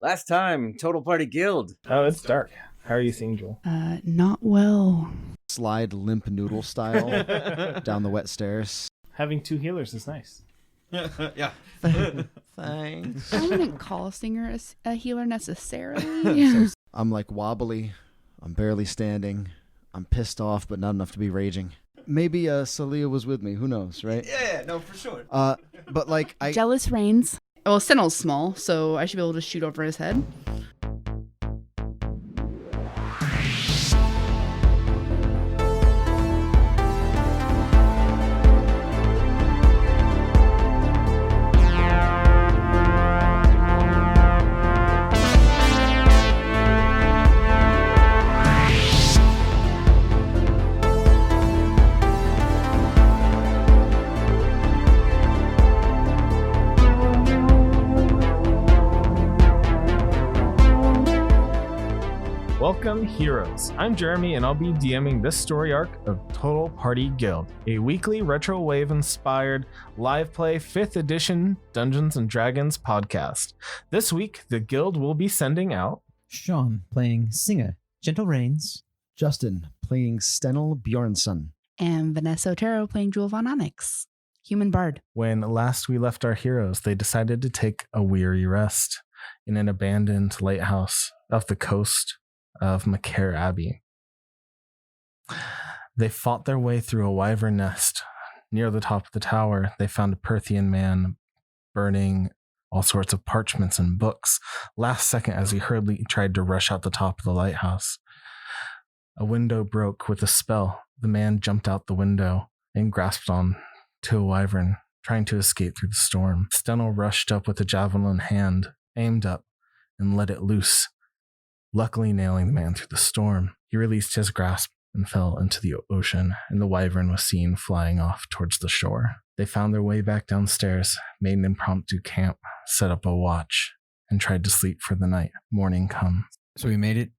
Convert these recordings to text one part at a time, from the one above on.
Last time, Total Party Guild. Oh, it's dark. How are you seeing, Joel? Not well. Slide limp noodle style down the wet stairs. Having 2 healers is nice. Yeah. Thanks. I wouldn't call Singer a healer necessarily. I'm like wobbly. I'm barely standing. I'm pissed off, but not enough to be raging. Maybe Celia was with me. Who knows, right? Yeah, no, for sure. But like Jealous reigns. Well, Stennel's small, so I should be able to shoot over his head. Welcome, heroes. I'm Jeremy, and I'll be DMing this story arc of Total Party Guild, a weekly retrowave-inspired live play 5th edition Dungeons & Dragons podcast. This week, the guild will be sending out Sean playing Singer, Gentle Rains. Justin playing Stennel Bjornsson. And Vanessa Otero playing Jewel Von Onyx, human bard. When last we left our heroes, they decided to take a weary rest in an abandoned lighthouse off the coast of Machair Abbey. They fought their way through a wyvern nest. Near the top of the tower, they found a Perthian man burning all sorts of parchments and books. Last second, as he hurriedly tried to rush out the top of the lighthouse, a window broke with a spell. The man jumped out the window and grasped on to a wyvern, trying to escape through the storm. Stennel rushed up with a javelin in hand, aimed up, and let it loose, luckily nailing the man through the storm. He released his grasp and fell into the ocean, and the wyvern was seen flying off towards the shore. They found their way back downstairs, made an impromptu camp, set up a watch, and tried to sleep for the night. Morning comes. So we made it.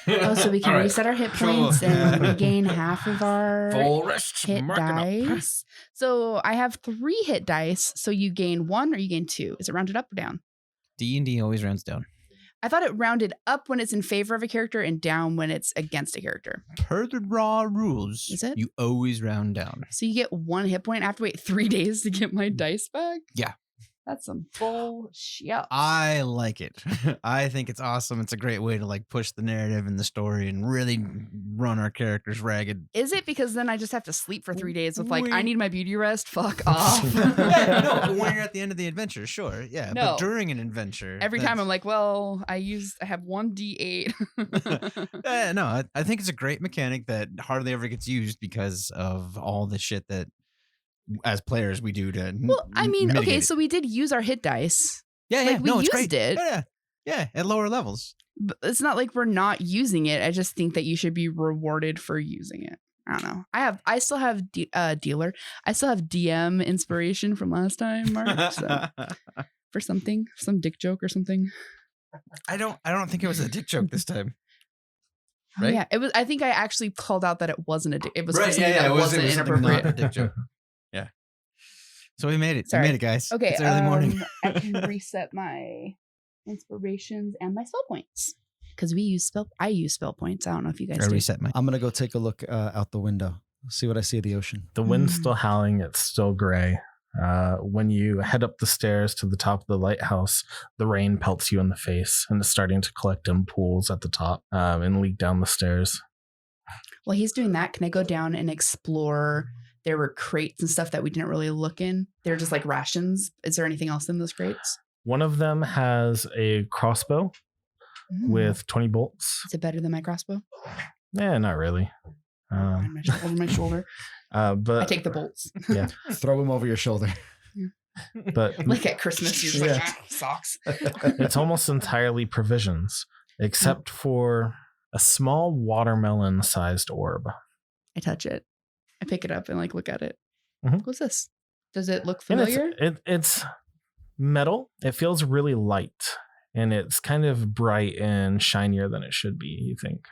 Oh, so we can reset our hit points and regain half of our Full rest. hit dice. So I have 3 hit dice. So you gain 1 or you gain 2. Is it rounded up or down? D&D always rounds down. I thought it rounded up when it's in favor of a character and down when it's against a character. Per the raw rules, Is it? you always round down. So you get 1 hit point. I have to wait 3 days to get my dice back? Yeah. That's some bullshit. I like it. I think it's awesome. It's a great way to like push the narrative and the story and really run our characters ragged. Is it? Because then I just have to sleep for 3 days with like, I need my beauty rest. Fuck off. Yeah, no, when you're at the end of the adventure, sure. Yeah. No. But during an adventure. Every time I'm like, well, I have 1 D8. Yeah, no, I think it's a great mechanic that hardly ever gets used because of all the shit that as players we do to Well, I mean, okay, it. so we did use our hit dice. Yeah, like, we no, it's used great. it. Yeah, at lower levels. But it's not like we're not using it. I just think that you should be rewarded for using it. I don't know. I still have dealer. I still have DM inspiration from last time, Mark. So for something, some dick joke or something. I don't think it was a dick joke this time. Right? Oh, yeah, it was. I think I actually called out that it wasn't a dick. It was Right, for something that wasn't inappropriate. Not a dick joke. Yeah. So we made it. Sorry. We made it, guys. Okay, It's early morning. I can reset my inspirations and my spell points because I use spell points. I don't know if you guys I do. reset my. I'm gonna go take a look out the window, see what I see of the ocean. The wind's still howling. It's still gray. When you head up the stairs to the top of the lighthouse, the rain pelts you in the face and is starting to collect in pools at the top and leak down the stairs. While he's doing that, can I go down and explore? There were crates and stuff that we didn't really look in. They're just like rations. Is there anything else in those crates? One of them has a crossbow with 20 bolts. Is it better than my crossbow? Yeah, not really. Over my shoulder. But I take the bolts. Yeah. Throw him over your shoulder. But Like at Christmas, you're just like, socks. it's almost entirely provisions, except for a small watermelon-sized orb. I touch it. I pick it up and like look at it. Mhm. What's this? Does it look And familiar? it's metal. It feels really light, and it's kind of bright and shinier than it should be, you think.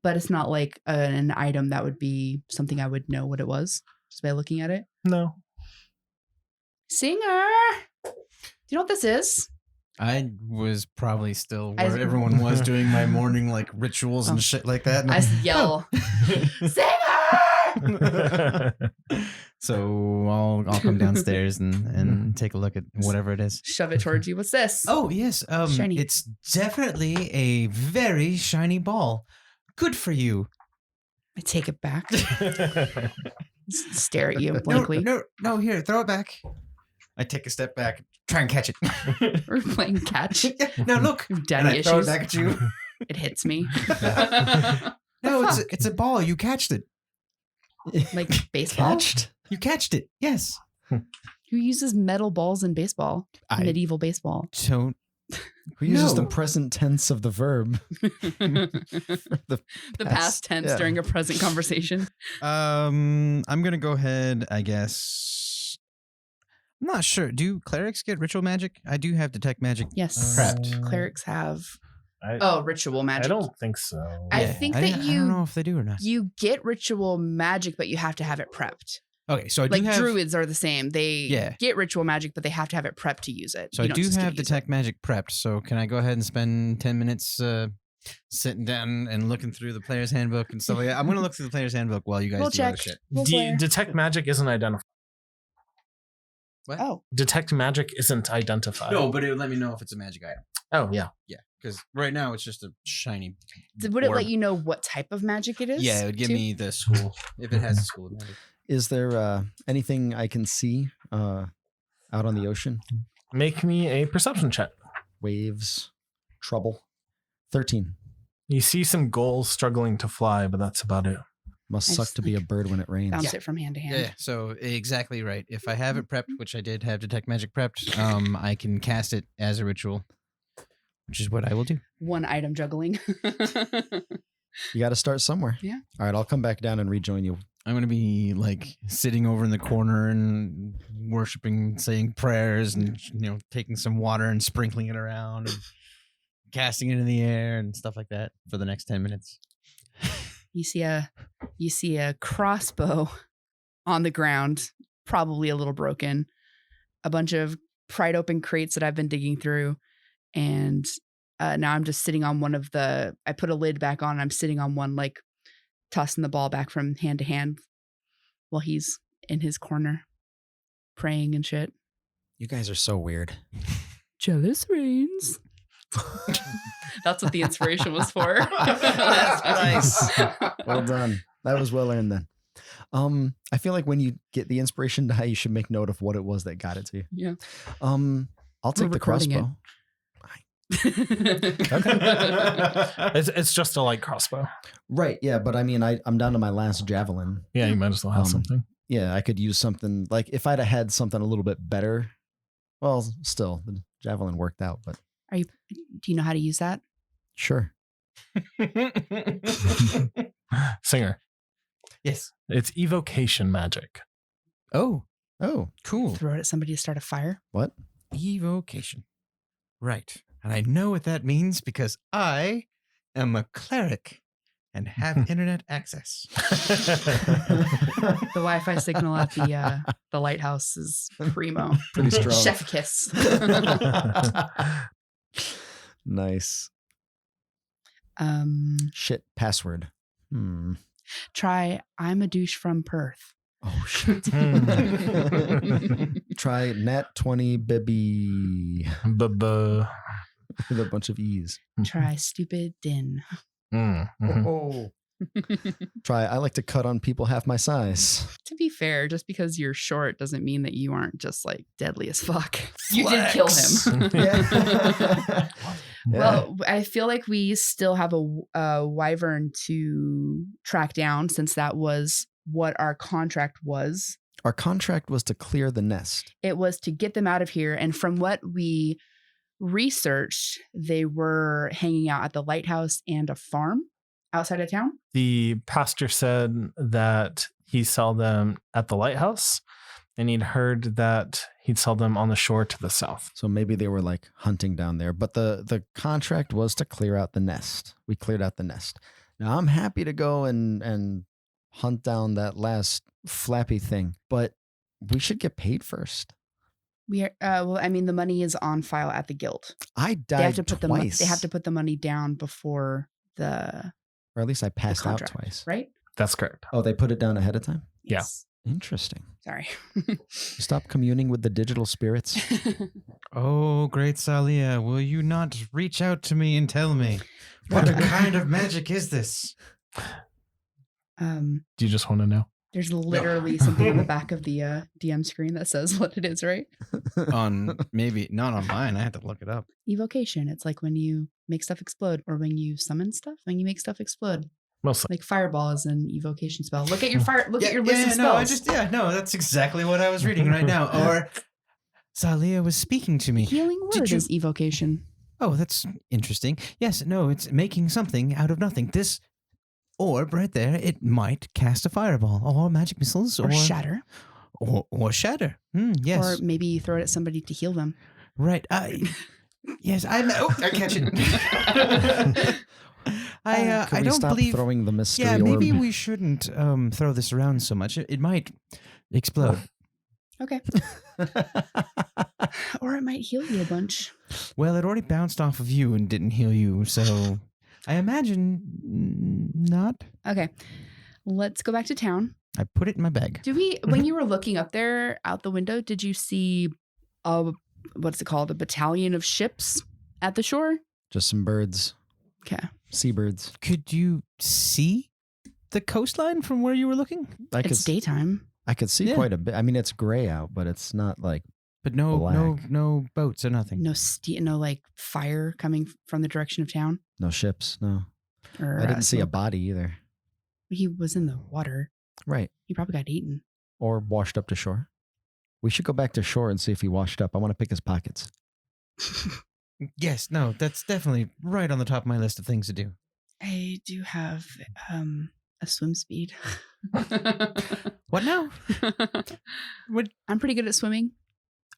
But it's not like an item that would be something I would know what it was just by looking at it. No. Singer, you know what this is? I was probably still I- where everyone was doing my morning like rituals and shit like that. And I yell, Singer! So I'll come downstairs and take a look at whatever it is. Shove it towards you. What's this? Oh yes, Shiny. it's definitely a very shiny ball. Good for you. I take it back. Stare at you blankly. No, here, throw it back. I take a step back, try and catch it. We're playing catch. Now look, Daddy and I throw it issues. back at you. It hits me. No, The fuck? it's a ball. You catched it. Like baseball. Catched? You catched it. Yes. Who uses metal balls in baseball? I Medieval baseball. don't. Who uses No. the present tense of the verb? The past tense yeah. during a present conversation. I'm gonna go ahead. I guess. I'm not sure. Do clerics get ritual magic? I do have detect magic. Yes. Prepped. Clerics have I ritual magic. I don't think so. I Yeah, think I that don't you know if they do or not. you get ritual magic, but you have to have it prepped. Okay, so I do Like have. druids are the same. They Yeah. get ritual magic, but they have to have it prepped to use it. So You I don't do just get have to use detect magic prepped. So can I go ahead and spend 10 minutes sitting down and looking through the player's handbook and stuff like that? I'm gonna look through the player's handbook while you guys We'll do other check. shit. We'll play. Detect magic isn't identified. What? Oh, Detect magic isn't identified. No, but it would let me know if it's a magic item. Oh yeah. Yeah, because right now it's just a shiny. would it orb. let you know what type of magic it is? Yeah, it would give too? me the school if it has a school of magic. Is there anything I can see out on the ocean? Make me a perception check. Waves, trouble. 13. You see some gulls struggling to fly, but that's about it. Must I suck just, to be a bird when it rains. Bounce it from hand to hand. Yeah, so exactly right. If I have it prepped, which I did have detect magic prepped, I can cast it as a ritual, which is what I will do. One item juggling. You got to start somewhere. Yeah. All right, I'll come back down and rejoin you. I'm gonna be like sitting over in the corner and worshiping, saying prayers, and taking some water and sprinkling it around and casting it in the air and stuff like that for the next 10 minutes. You see a crossbow on the ground, probably a little broken. A bunch of pried open crates that I've been digging through, and now I'm just sitting on one of the. I put a lid back on. And I'm sitting on one, like tossing the ball back from hand to hand, while he's in his corner, praying and shit. You guys are so weird. Jealous rains. That's what the inspiration was for. Nice. Well done. That was well earned then. I feel like when you get the inspiration die, you should make note of what it was that got it to you. Yeah. I'll take the recording it. crossbow. It's just a light crossbow. Right, yeah, but I mean, I'm down to my last javelin. Yeah, you might as well have something. Yeah, I could use something like if I'd have had something a little bit better. Well, still, the javelin worked out, but Do you know how to use that? sure. Singer. Yes. It's evocation magic. Oh, Oh, cool. Throw it at somebody to start a fire. what? Evocation. Right. And I know what that means because I am a cleric and have internet access. The Wi-Fi signal at the lighthouse is primo. Pretty strong. Chef kiss. Nice. Shit. Password. Try I'm a douche from Perth. Oh shit. Try nat 20 baby Buh-buh. with a bunch of E's. Try stupid din. Mhm. Oh. Try I like to cut on people half my size. To be fair, just because you're short doesn't mean that you aren't just like deadly as fuck. You did kill him. Yeah. Well, I feel like we still have a wyvern to track down since that was what our contract was. Our contract was to clear the nest. It was to get them out of here. And from what we researched, they were hanging out at the lighthouse and a farm outside of town. The pastor said that he saw them at the lighthouse, and he'd heard that he'd saw them on the shore to the south. So maybe they were like hunting down there. But the contract was to clear out the nest. We cleared out the nest. Now I'm happy to go and hunt down that last flappy thing, but we should get paid first. We are. Well, I mean, the money is on file at the guild. I They have died to put twice. they have to put the money down before the or at least I passed out contract, twice. right? That's correct. Oh, they put it down ahead of time? Yeah. Yes. Interesting. Sorry. Stop communing with the digital spirits. Oh, great Salia, will you not reach out to me and tell me what kind of magic is this? Do you just want to know? There's literally something on the back of the DM screen that says what it is, right? On maybe not on mine. I had to look it up. Evocation. It's like when you make stuff explode, or when you summon stuff. When you make stuff explode, Mostly. like fireball is an evocation spell. Look at your fire. Look at your list of spells. That's exactly what I was reading right now. Or Salia was speaking to me. Healing Did word you- is evocation. Oh, that's interesting. Yes, no, it's making something out of nothing. This orb right there, it might cast a fireball or magic missiles Or shatter. Or shatter. Yes. Or maybe you throw it at somebody to heal them. Right. Yes, I catch it. I Could we don't stop believe throwing the mystery Yeah, maybe orb? we shouldn't throw this around so much. It might explode. Okay. Or it might heal you a bunch. Well, it already bounced off of you and didn't heal you, so I imagine not. Okay. Let's go back to town. I put it in my bag. When you were looking up there out the window, did you see what's it called? A battalion of ships at the shore? Just some birds. Okay. Seabirds. Could you see the coastline from where you were looking? It's daytime. I could see Yeah. quite a bit. I mean, it's gray out, but it's not like But no Black. no boats or nothing. No like fire coming from the direction of town. no ships. No. Or I didn't see a smoke. body either. He was in the water. Right. He probably got eaten. Or washed up to shore. We should go back to shore and see if he washed up. I want to pick his pockets. Yes, no, that's definitely right on the top of my list of things to do. I do have a swim speed. What now? What? I'm pretty good at swimming.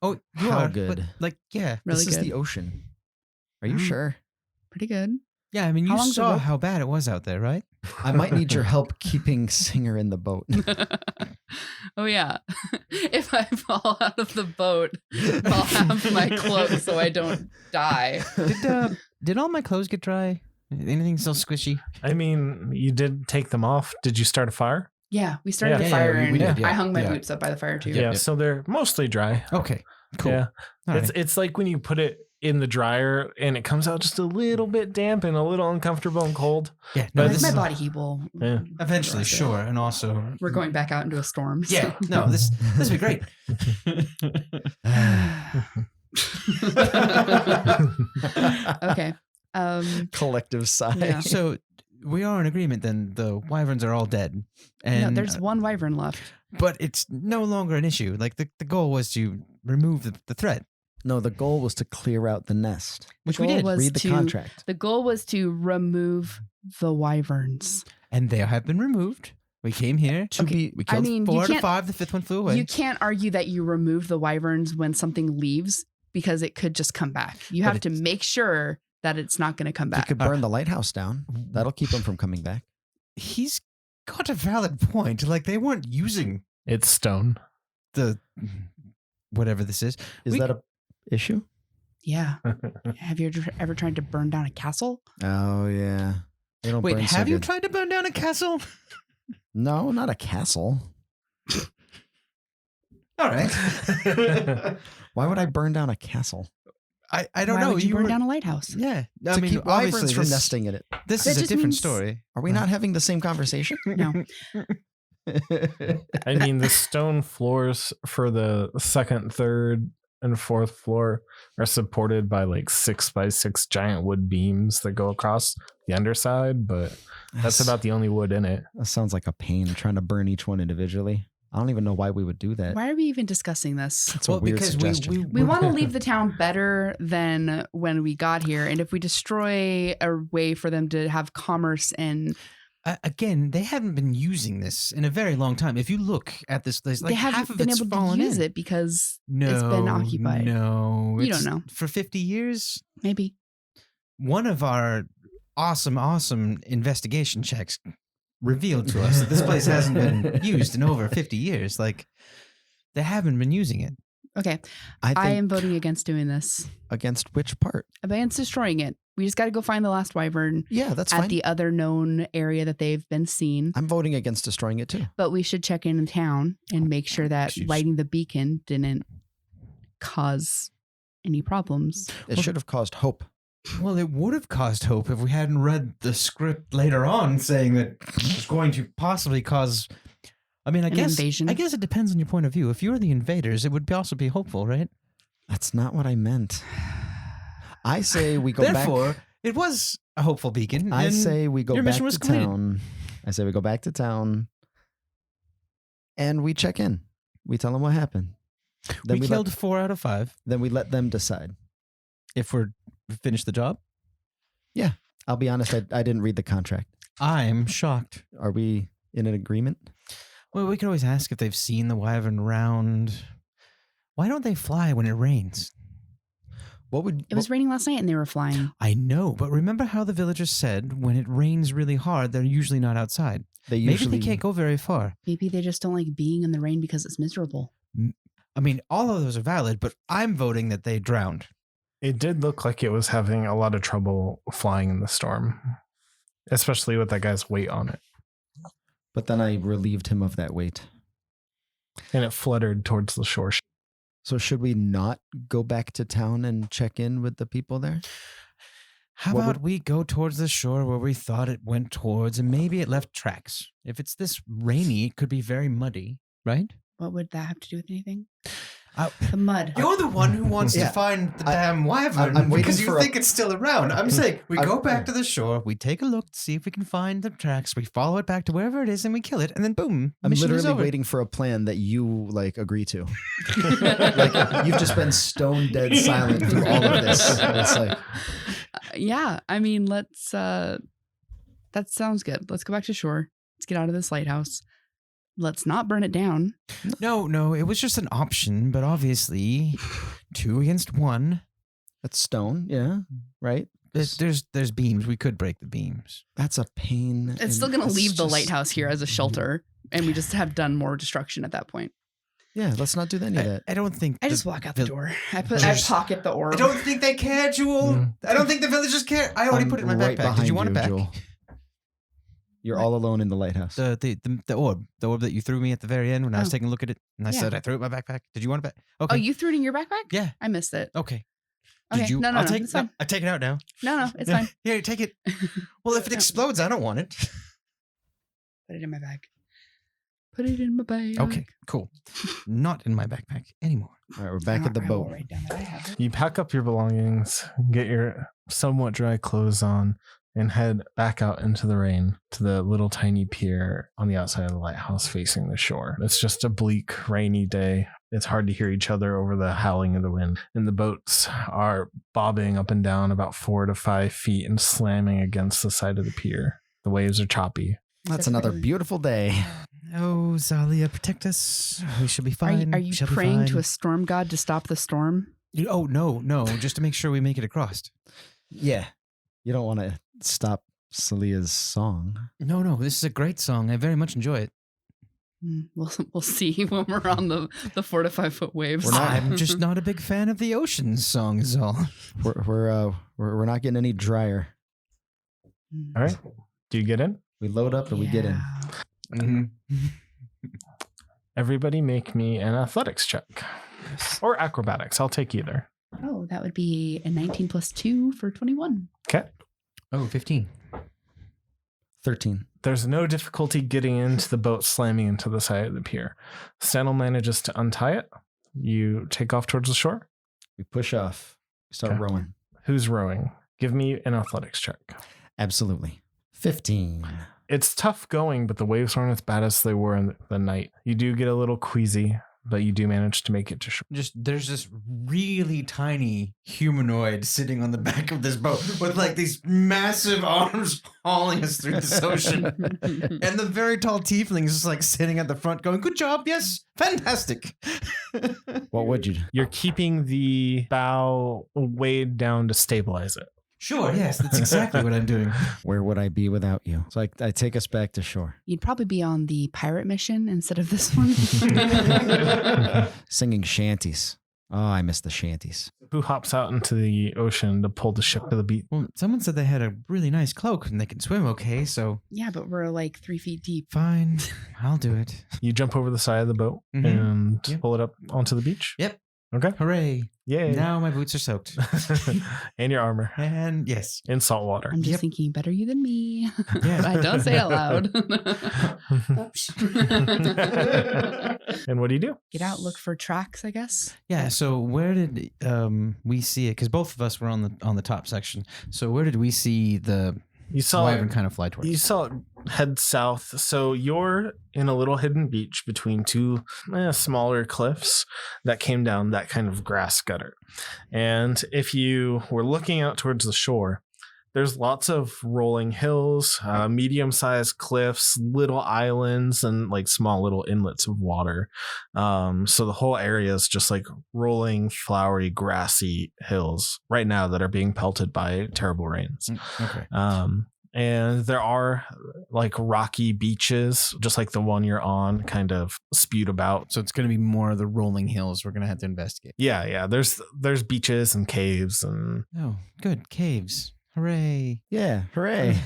Oh, you How are, good? but, like, yeah. Really this is good. the ocean. Are you Mm. sure? Pretty good. Yeah, I mean, How you long's the saw rope? how bad it was out there, right? I might need your help keeping Singer in the boat. Oh yeah. If I fall out of the boat, I'll have my cloak so I don't die. Did all my clothes get dry? Anything still squishy? I mean, you did take them off. Did you start a fire? Yeah, we started Yeah. a fire we and did, yeah. I hung my Yeah. boots up by the fire too. Yeah, so they're mostly dry. Okay, cool. Yeah. All right. It's like when you put it in the dryer and it comes out just a little bit damp and a little uncomfortable and cold. Yeah, no, But this My is body heat will. Yeah. eventually, Right. sure, and also We're going back out into a storm. so- Yeah, no, this will be great. Okay. Collective sigh. Yeah. So we are in agreement then. The wyverns are all dead, and no, there's one wyvern left. but it's no longer an issue. Like the goal was to remove the threat, No, the goal was to clear out the nest. which we goal did, was Read the to- contract. The goal was to remove the wyverns. and they have been removed. We came here. To be, We I killed mean, you 4 out of can't- 5. The 5th one flew away. You can't argue that you remove the wyverns when something leaves because it could just come back. You But have to make sure that it's not going to come you back. could burn the lighthouse down. That'll keep him from coming back. He's got a valid point. Like they weren't using It's stone. the whatever this is. Is We- that a issue? Yeah. Have you ever tried to burn down a castle? Oh yeah. They don't Wait, burn so have you good. tried to burn down a castle? No, not a castle. All right. Why would I burn down a castle? I don't Why know. would you burn were- down a lighthouse? Yeah. I To mean, keep wyverns obviously from this, nesting in it. This That is a just different means- story. Are we not having the same conversation? No. I mean, the stone floors for the second, third, and fourth floor are supported by like 6x6 giant wood beams that go across the underside, but that's about the only wood in it. That sounds like a pain trying to burn each one individually. I don't even know why we would do that. Why are we even discussing this? That's a weird because suggestion. We want to leave the town better than when we got here. And if we destroy a way for them to have commerce and again, they haven't been using this in a very long time. If you look at this place, like they half haven't of been it's able to fallen use in. it because No, it's been occupied. No, You don't it's- know. For 50 years, maybe. one of our awesome investigation checks revealed to us that this place hasn't been used in over 50 years. Like, they haven't been using it. Okay. I think I am voting against doing this. against which part? Against destroying it. We just got to go find the last wyvern Yeah, that's at fine. the other known area that they've been seen. I'm voting against destroying it too. But we should check in town and make sure that She's- lighting the beacon didn't cause any problems. It should have caused hope. Well, it would have caused hope if we hadn't read the script later on saying that it was going to possibly cause. I mean, I An guess invasion? I guess it depends on your point of view. If you were the invaders, it would also be hopeful, right? That's not what I meant. I say we go Therefore, back. it was a hopeful beacon. I and say we go your back mission was to completed. town. I say we go back to town and we check in. We tell them what happened. Then we let- killed 4 out of 5. then we let them decide. If we're finished the job, I'll be honest, I didn't read the contract. I'm shocked. Are we in an agreement? Well, we could always ask if they've seen the wyvern round. Why don't they fly when it rains? What would It was raining last night and they were flying. I know, but remember how the villagers said when it rains really hard, they're usually not outside. they Maybe usually they can't go very far. Maybe they just don't like being in the rain because it's miserable. I mean, all of those are valid, but I'm voting that they drowned. It did look like it was having a lot of trouble flying in the storm, especially with that guy's weight on it. But then I relieved him of that weight. And it fluttered towards the shore. So should we not go back to town and check in with the people there? How What about would- we go towards the shore where we thought it went towards, and maybe it left tracks. If it's this rainy, it could be very muddy, right? What would that have to do with anything? Uh, The mud. You're the one who wants Yeah. to find the I- damn wyvern I'm waiting because you for a- think it's still around. I'm saying we I- go back to the shore, we take a look to see if we can find the tracks, we follow it back to wherever it is, and we kill it, and then boom, I'm mission is literally over. waiting for a plan that you like agree to. Like you've just been stone dead silent through all of this. It's like Yeah, I mean, let's. That sounds good. Let's go back to shore. Let's get out of this lighthouse. Let's not burn it down. No, it was just an option, but obviously 2 against 1. that's stone, yeah, right. There's beams. We could break the beams. That's a pain. It's still going to it's leave the just- lighthouse here as a shelter, and we just have done more destruction at that point. Yeah, let's not do any of that. I don't think I just walk out the door. I pocket the orb. I don't think they care, Jewel. Mm. I don't think the villagers care. I already I'm put it in my right backpack. Did behind you want it back? Jewel. You're all alone in the lighthouse. The orb that you threw me at the very end when I was Oh. taking a look at it, and I Yeah. said I threw it in my backpack. Did you want it back? Okay. Oh, you threw it in your backpack? Yeah. I missed it. Okay. Okay. Did you? No, I'll no, take it's fine. I take it out now. No, it's Yeah. fine. Here, take it. Well, if it No. explodes, I don't want it. Put it in my bag. Put it in my bag. Okay, cool. Not in my backpack anymore. All right, we're back at the I will boat. write down that I have it. You pack up your belongings, get your somewhat dry clothes on, and head back out into the rain to the little tiny pier on the outside of the lighthouse facing the shore. It's just a bleak, rainy day. It's hard to hear each other over the howling of the wind. And the boats are bobbing up and down about 4 to 5 feet and slamming against the side of the pier. The waves are choppy. That's another beautiful day. Oh, Zalia, protect us. We should be Are fine. you, are you Shall be praying to fine. a storm god to stop the storm? Oh, no. Just to make sure we make it across. Yeah, you don't want to stop Celia's song. No. This is a great song. I very much enjoy it. We'll see when we're on the 4 to 5 foot waves. We're not- I'm just not a big fan of the ocean song, is all. We're not getting any drier. All right. Do you get in? We load up and we get in. Everybody make me an athletics check. Or acrobatics. I'll take either. Oh, that would be a 19 plus 2 for 21. Okay. Oh, 15. 13. There's no difficulty getting into the boat slamming into the side of the pier. Stennel manages to untie it. You take off towards the shore. We push off. We start Okay. rowing. Who's rowing? Give me an athletics check. Absolutely. 15. It's tough going, but the waves aren't as bad as they were in the night. You do get a little queasy, but you do manage to make it to shore. There's this really tiny humanoid sitting on the back of this boat with like these massive arms hauling us through this ocean. And the very tall tiefling is just like sitting at the front going, good job, yes, fantastic. What would you do? You're keeping the bow weighed down to stabilize it. Sure, yes, that's exactly what I'm doing. Where would I be without you? So I take us back to shore. You'd probably be on the pirate mission instead of this one. Singing shanties. Oh, I miss the shanties. Who hops out into the ocean to pull the ship to the beach? Well, someone said they had a really nice cloak and they can swim okay, so Yeah, but we're like 3 feet deep. fine. I'll do it. You jump over the side of the boat Mhm. and Yep. pull it up onto the beach. Yep. Okay. Hooray. Yay. Now my boots are soaked. And your armor And yes. in salt water. I'm just Yep. thinking, better you than me. Yeah. I don't say it loud. And what do you do? Get out, look for tracks, I guess. Yeah, so where did we see it? Because both of us were on the top section. So where did we see the You saw wyvern kind of fly towards? You saw it head south. So you're in a little hidden beach between two smaller cliffs that came down that kind of grass gutter. And if you were looking out towards the shore, there's lots of rolling hills, medium-sized cliffs, little islands, and like small little inlets of water. So the whole area is just like rolling, flowery, grassy hills right now that are being pelted by terrible rains. Okay. And there are like rocky beaches, just like the one you're on, kind of spewed about. So it's going to be more of the rolling hills we're going to have to investigate. Yeah. There's beaches and caves and Oh, good. Caves. Hooray. Yeah, hooray.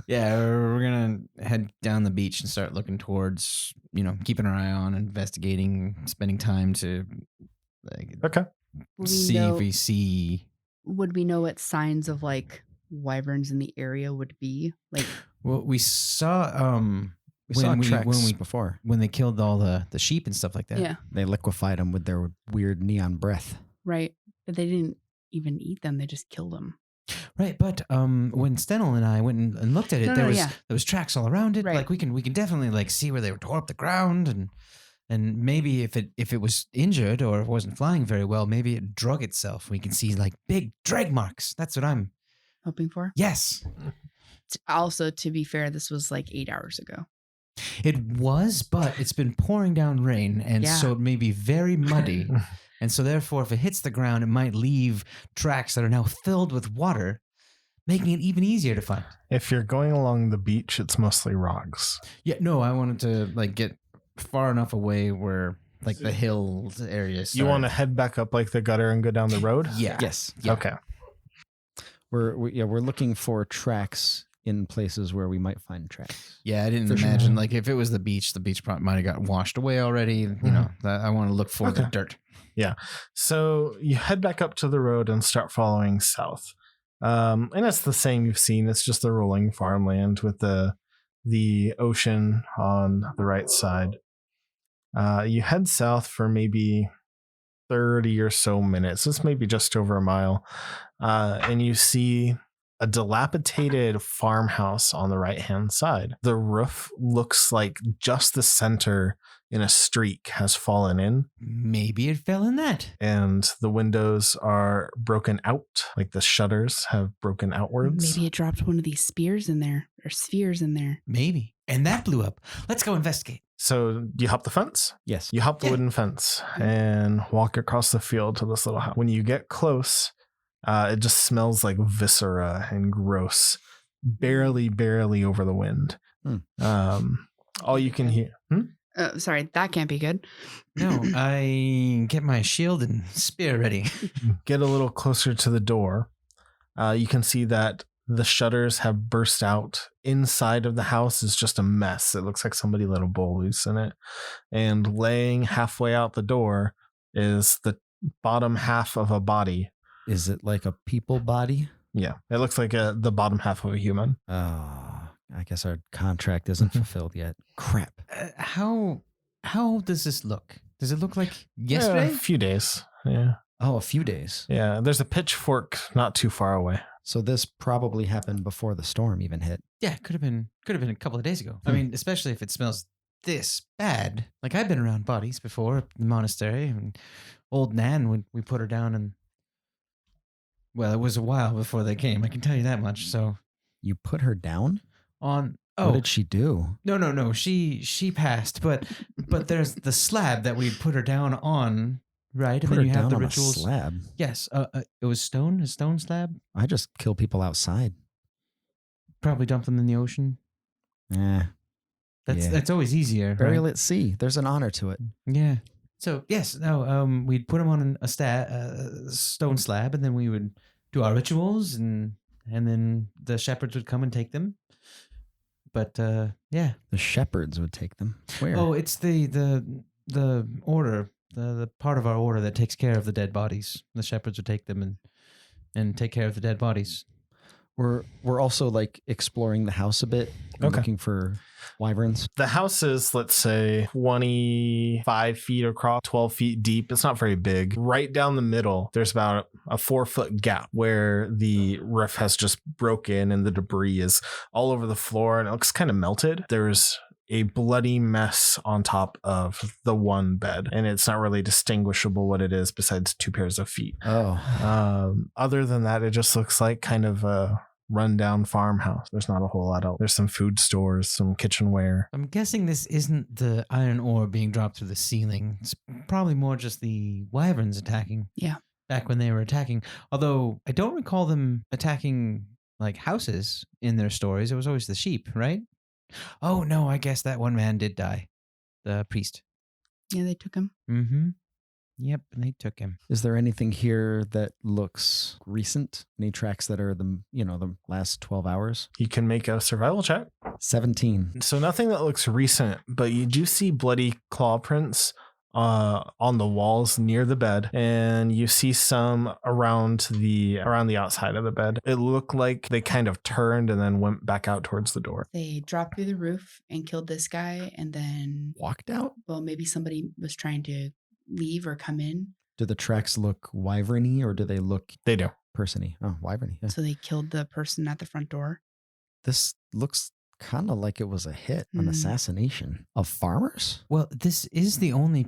Yeah, we're going to head down the beach and start looking towards, keeping our eye on, investigating, spending time to okay. see if we see. Would we know what signs of like wyverns in the area would be? Like, Well, we saw We saw tracks when we before. when they killed all the sheep and stuff like that. yeah, They liquefied them with their weird neon breath. right. But they didn't even eat them; they just killed them. Right, but when Stennel and I went and looked at it, No, there no, was yeah. there was tracks all around it. Right. Like we can definitely like see where they were tore up the ground and maybe if it was injured or it wasn't flying very well, maybe it drug itself. We can see like big drag marks. That's what I'm. Hoping for. Yes, Also, to be fair, this was like 8 hours ago. it was, but it's been pouring down rain, and Yeah. so it may be very muddy, and so therefore, if it hits the ground, it might leave tracks that are now filled with water, making it even easier to find. If you're going along the beach, it's mostly rocks. Yeah, no, I wanted to like get far enough away where like the hills area. You want to head back up like the gutter and go down the road? Yeah. Yes. Yeah. Okay. We're looking for tracks in places where we might find tracks. Yeah, I didn't For sure. imagine like if it was the beach probably might have got washed away already. You know, I want to look for the Okay. dirt. So you head back up to the road and start following south. And it's the same you've seen. It's just the rolling farmland with the ocean on the right side. You head south for maybe 30 or so minutes. It's maybe just over a mile. And you see a dilapidated farmhouse on the right-hand side. The roof looks like just the center in a streak has fallen in, Maybe it fell in that. and the windows are broken out, like the shutters have broken outwards. Maybe it dropped one of these spears in there or spheres in there. Maybe. And that blew up. Let's go investigate. So do you hop the fence? Yes. You hop the Yeah. wooden fence and walk across the field to this little house. When you get close, it just smells like viscera and gross, barely over the wind. All you can hear. Sorry, that can't be good. No, I get my shield and spear ready. Get a little closer to the door. You can see that the shutters have burst out. Inside of the house is just a mess. It looks like somebody let a bull loose in it. And laying halfway out the door is the bottom half of a body. Is it like a people body? Yeah, it looks like the bottom half of a human. Oh, I guess our contract isn't fulfilled yet. Crap. How does this look? Does it look like Yeah, yesterday? a few days. Yeah. Oh, a few days. Yeah, there's a pitchfork not too far away. So this probably happened before the storm even hit. Yeah, could have been a couple of days ago. I mean, especially if it smells this bad. Like I've been around bodies before at the monastery, and old Nan when we put her down, and well, it was a while before they came. I can tell you that much. So You put her down? what What did she do? No. She passed, but there's the slab that we put her down on, right? And Put then her you have down the on rituals. a slab. Yes, it was a stone slab. I just kill people outside. Probably dump them in the ocean. Yeah. That's Yeah. that's always easier. Burial right? at sea. There's an honor to it. Yeah. So yes, no, we'd put them on a stone slab, and then we would do our rituals, and then the shepherds would come and take them. But yeah. The shepherds would take them. Where? Oh, it's the order, the part of our order that takes care of the dead bodies. The shepherds would take them and take care of the dead bodies. We're also like exploring the house a bit, Okay. looking for wyverns. The house is, let's say, 25 feet across, 12 feet deep. It's not very big. Right down the middle, there's about a 4-foot gap where the roof has just broken and the debris is all over the floor and it looks kind of melted. There's a bloody mess on top of the one bed, and it's not really distinguishable what it is besides 2 pairs of feet. Oh, Other than that, it just looks like kind of a rundown farmhouse. There's not a whole lot else. There's some food stores, some kitchenware. I'm guessing this isn't the iron ore being dropped through the ceiling. It's probably more just the wyverns attacking. Yeah. Back when they were attacking. Although I don't recall them attacking like houses in their stories. It was always the sheep, right? Oh no, I guess that one man did die. The priest. Yeah, they took him. Mm-hmm. Yep, and they took him. is there anything here that looks recent? Any tracks that are the last 12 hours? You can make a survival check. 17. So nothing that looks recent, but you do see bloody claw prints on the walls near the bed, and you see some around the outside of the bed. It looked like they kind of turned and then went back out towards the door. They dropped through the roof and killed this guy, and then, Walked out? well, maybe somebody was trying to leave or come in, Do the tracks look wyverny or do they look They do. persony? Oh, wyverny. Yeah. so they killed the person at the front door. This looks kind of like it was a hit, an Hmm. assassination of farmers. Well, this is the only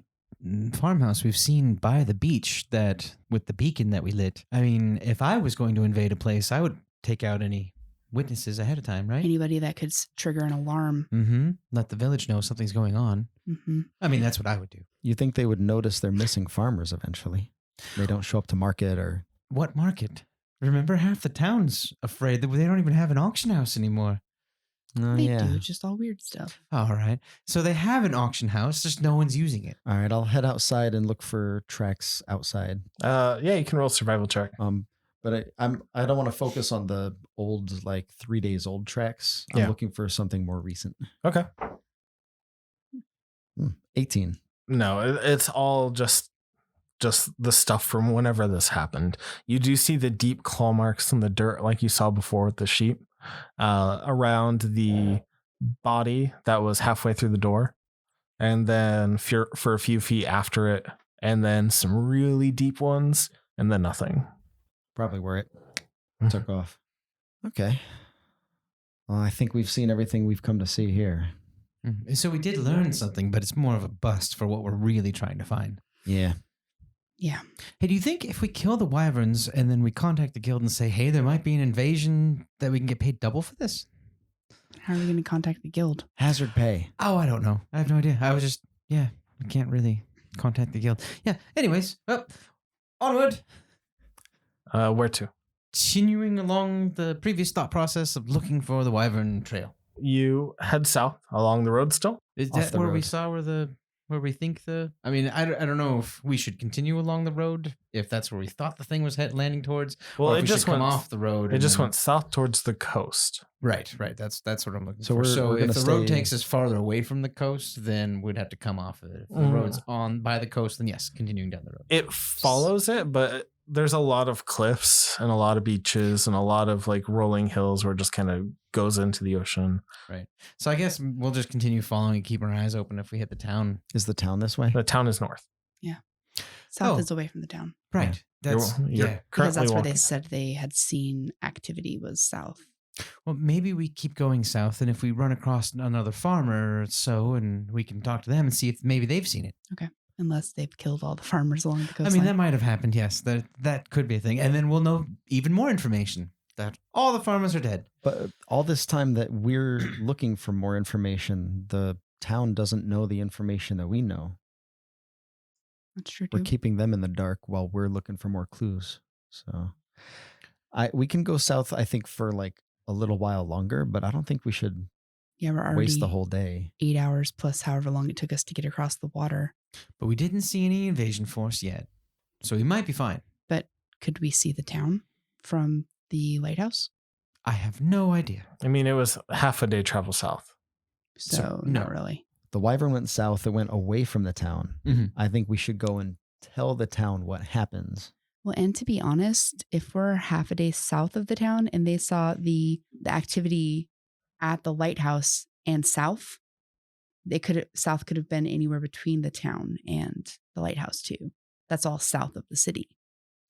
farmhouse we've seen by the beach that with the beacon that we lit. I mean, if I was going to invade a place, I would take out any witnesses ahead of time, right? Anybody that could trigger an alarm. Mm-hmm. Let the village know something's going on. Hmm. I mean, that's what I would do. You think they would notice they're missing farmers eventually? They don't show up to market or What market? Remember, half the town's afraid that they don't even have an auction house anymore. oh They yeah. do just all weird stuff. All right. So they have an auction house, just no one's using it. All right, I'll head outside and look for tracks outside. Yeah, you can roll a survival check. But I don't want to focus on the old, like 3 days old tracks. I'm Yeah. looking for something more recent. Okay. 18. No, it's all just the stuff from whenever this happened. You do see the deep claw marks in the dirt like you saw before with the sheep around the body that was halfway through the door, and then for a few feet after it, and then some really deep ones, and then nothing. Probably where it took off. Okay. Well, I think we've seen everything we've come to see here. So we did learn something, but it's more of a bust for what we're really trying to find. Yeah. Yeah. Hey, do you think if we kill the wyverns and then we contact the guild and say, hey, there might be an invasion, that we can get paid double for this? How are we going to contact the guild? Hazard pay. Oh, I don't know. I have no idea. I was just, we can't really contact the guild. Yeah, anyways, onward. Where to? Continuing along the previous thought process of looking for the wyvern trail. You head south along the road still. Is Off that the where we road. saw where we think I mean, I don't know if we should continue along the road, if that's where we thought the thing was landing towards. Well, or if it we just should come went off the road. It and just then- went south towards the coast. Right. That's what I'm looking So for. we're So if gonna the road stay- takes us farther away from the coast, then we'd have to come off of it. If the Mm. road's on by the coast, then yes, continuing down the road. It follows it, but there's a lot of cliffs and a lot of beaches and a lot of like rolling hills where it just kind of goes into the ocean. So I guess we'll just continue following and keep our eyes open if we hit the town. Is the town this way? The town is north. South Oh. is away from the town. Right. That's You're yeah. Because currently that's where walking. they said they had seen activity was south. Well, maybe we keep going south, and if we run across another farmer or so, and we can talk to them and see if maybe they've seen it. Unless they've killed all the farmers along the I coastline. mean, that might have happened. Yes, that could be a thing, and then we'll know even more information that all the farmers are dead. But all this time that we're looking for more information, the town doesn't know the information that we know. That's true We're too. keeping them in the dark while we're looking for more clues. So we can go south, I think, for like a little while longer, but I don't think we should Yeah, we're already waste the whole day. 8 hours plus however long it took us to get across the water. But we didn't see any invasion force yet. So we might be fine. But could we see the town from the lighthouse? I have no idea. I mean, it was half a day travel south. So no. not really. The Wyvern went south. It went away from the town. Mhm. I think we should go and tell the town what happens. Well, and to be honest, if we're half a day south of the town and they saw the activity at the lighthouse and south, south could have been anywhere between the town and the lighthouse too. That's all south of the city,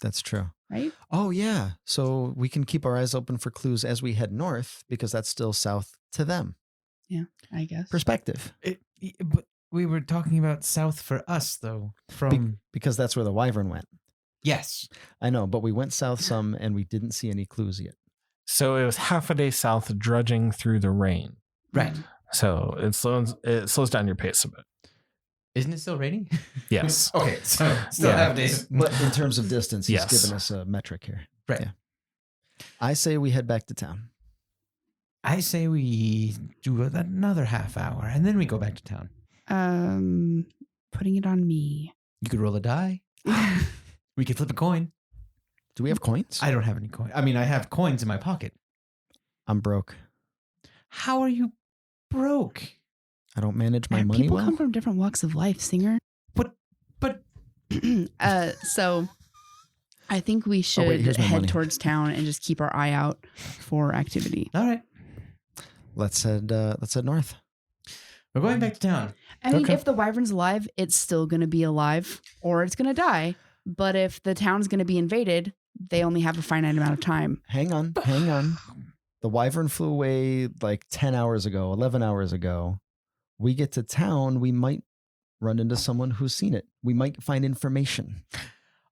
That's true. right? Oh, yeah. So we can keep our eyes open for clues as we head north because that's still south to them. I guess. Perspective. But we were talking about south for us, though. From Because that's where the Wyvern went. yes, I know, but we went south some and we didn't see any clues yet. So it was half a day south, drudging through the rain. right. So it slows down your pace a bit. Isn't it still raining? Yes. Okay, so still Yeah. have days. But in terms of distance, he's Yes. given us a metric here. Right. Yeah. I say we head back to town. I say we do another half hour and then we go back to town. Putting it on me. You could roll a die. We could flip a coin. Do we have coins? I don't have any coin. I mean, I have coins in my pocket. I'm broke. How are you broke? I don't manage my money People well. come from different walks of life, Singer. But So I think we should here's my head money. towards town and just keep our eye out for activity. all right, Let's head north. we're going back to town. I mean, Okay. if the Wyvern's alive, it's still going to be alive or it's going to die. But if the town's going to be invaded, they only have a finite amount of time. Hang on. The Wyvern flew away like 10 hours ago, 11 hours ago. We get to town, we might run into someone who's seen it. We might find information.